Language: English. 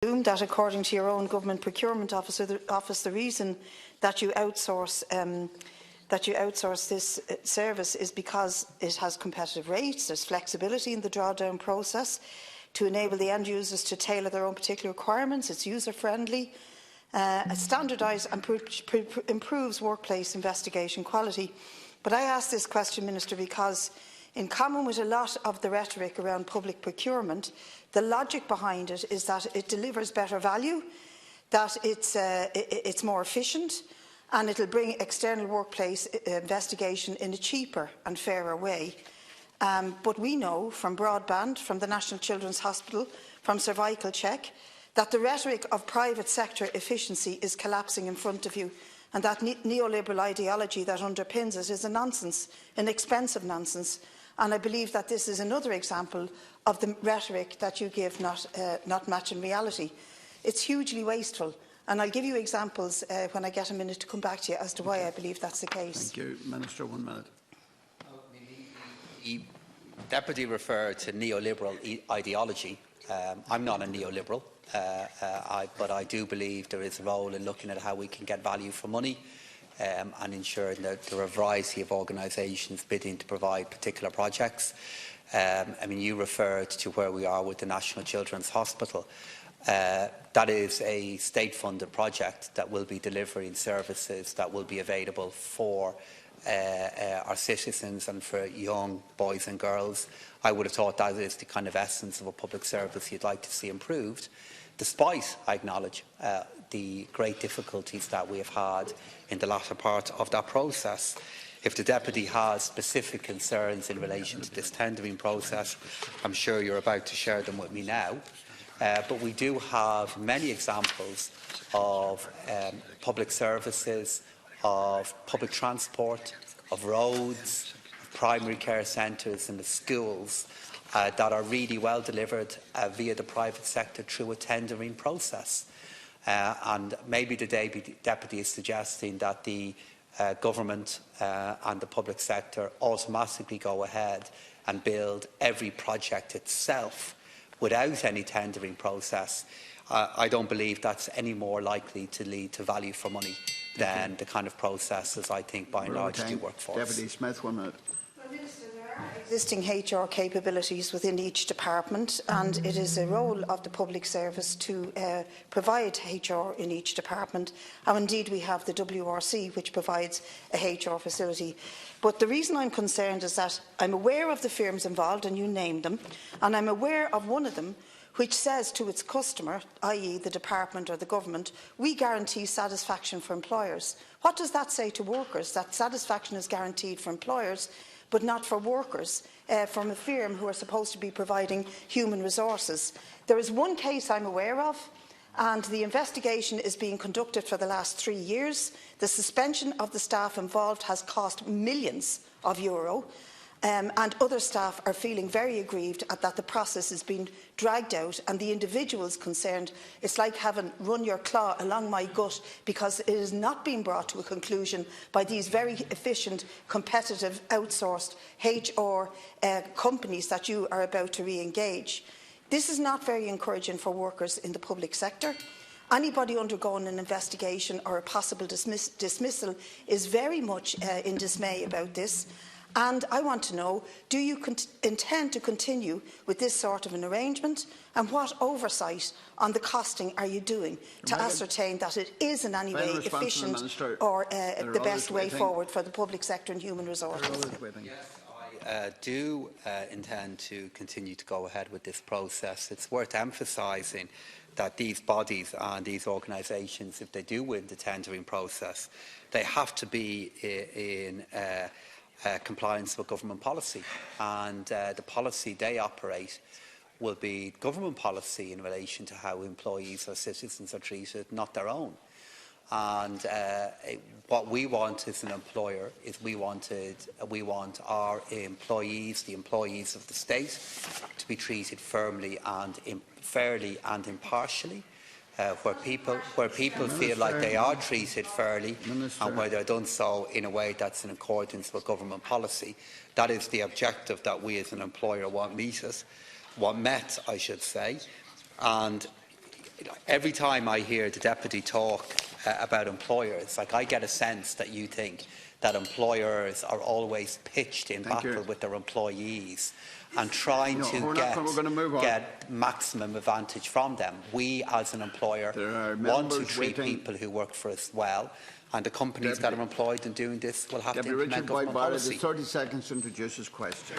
that, according to your own government procurement office, the reason that you outsource this service is because it has competitive rates. There's flexibility in the drawdown process to enable the end users to tailor their own particular requirements. It's user-friendly, standardised and improves workplace investigation quality. But I ask this question, Minister, because in common with a lot of the rhetoric around public procurement, the logic behind it is that it delivers better value, that it's more efficient, and it will bring external workplace investigation in a cheaper and fairer way. But we know from broadband, from the National Children's Hospital, from Cervical Check, that the rhetoric of private sector efficiency is collapsing in front of you, and that neoliberal ideology that underpins it is a nonsense, an expensive nonsense. And I believe that this is another example of the rhetoric that you give not matching reality. It's hugely wasteful. And I'll give you examples when I get a minute to come back to you as to why I believe that's the case. Thank you. Minister, 1 minute. The Deputy referred to neoliberal ideology. I'm not a neoliberal, but I do believe there is a role in looking at how we can get value for money and ensuring that there are a variety of organisations bidding to provide particular projects. I mean, you referred to where we are with the National Children's Hospital. That is a state-funded project that will be delivering services that will be available for our citizens and for young boys and girls. I would have thought that is the kind of essence of a public service you'd like to see improved, despite, I acknowledge, the great difficulties that we have had in the latter part of that process. If the Deputy has specific concerns in relation to this tendering process, I'm sure you're about to share them with me now. But we do have many examples of public services, of public transport, of roads, of primary care centres and the schools that are really well delivered via the private sector through a tendering process. And maybe the Deputy is suggesting that the government and the public sector automatically go ahead and build every project itself without any tendering process. I don't believe that's any more likely to lead to value for money than the kind of processes I think by and large do work for us. Deputy Smith, 1 minute. Existing HR capabilities within each department, and it is a role of the public service to provide HR in each department. And indeed we have the WRC, which provides a HR facility. But the reason I'm concerned is that I'm aware of the firms involved, and you named them, and I'm aware of one of them which says to its customer, i.e. the department or the government, we guarantee satisfaction for employers. What does that say to workers? That satisfaction is guaranteed for employers, but not for workers from a firm who are supposed to be providing human resources. There is one case I'm aware of, and the investigation is being conducted for the last 3 years. The suspension of the staff involved has cost millions of euro, and other staff are feeling very aggrieved at that the process is being dragged out, and the individuals concerned, it's like having run your claw along my gut because it is not being brought to a conclusion by these very efficient, competitive, outsourced HR companies that you are about to re-engage. This is not very encouraging for workers in the public sector. Anybody undergoing an investigation or a possible dismissal is very much in dismay about this. And I want to know, do you intend to continue with this sort of an arrangement? And what oversight on the costing are you doing to ascertain that it is in any way efficient or the best way forward for the public sector and human resources? Yes, I do intend to continue to go ahead with this process. It's worth emphasising that these bodies and these organisations, if they do win the tendering process, they have to be in compliance with government policy, and the policy they operate will be government policy in relation to how employees or citizens are treated, not their own. And what we want as an employer is we want our employees, the employees of the state, to be treated fairly and impartially. Where people feel like they are treated fairly and where they're done so in a way that's in accordance with government policy. That is the objective that we as an employer want met, I should say. And every time I hear the Deputy talk about employers, like, I get a sense that you think that employers are always pitched in battle with their employees and trying to get maximum advantage from them. We, as an employer, want to treat people who work for us well, and the companies that are employed in doing this will have to implement government policy. 30 seconds to introduce his question.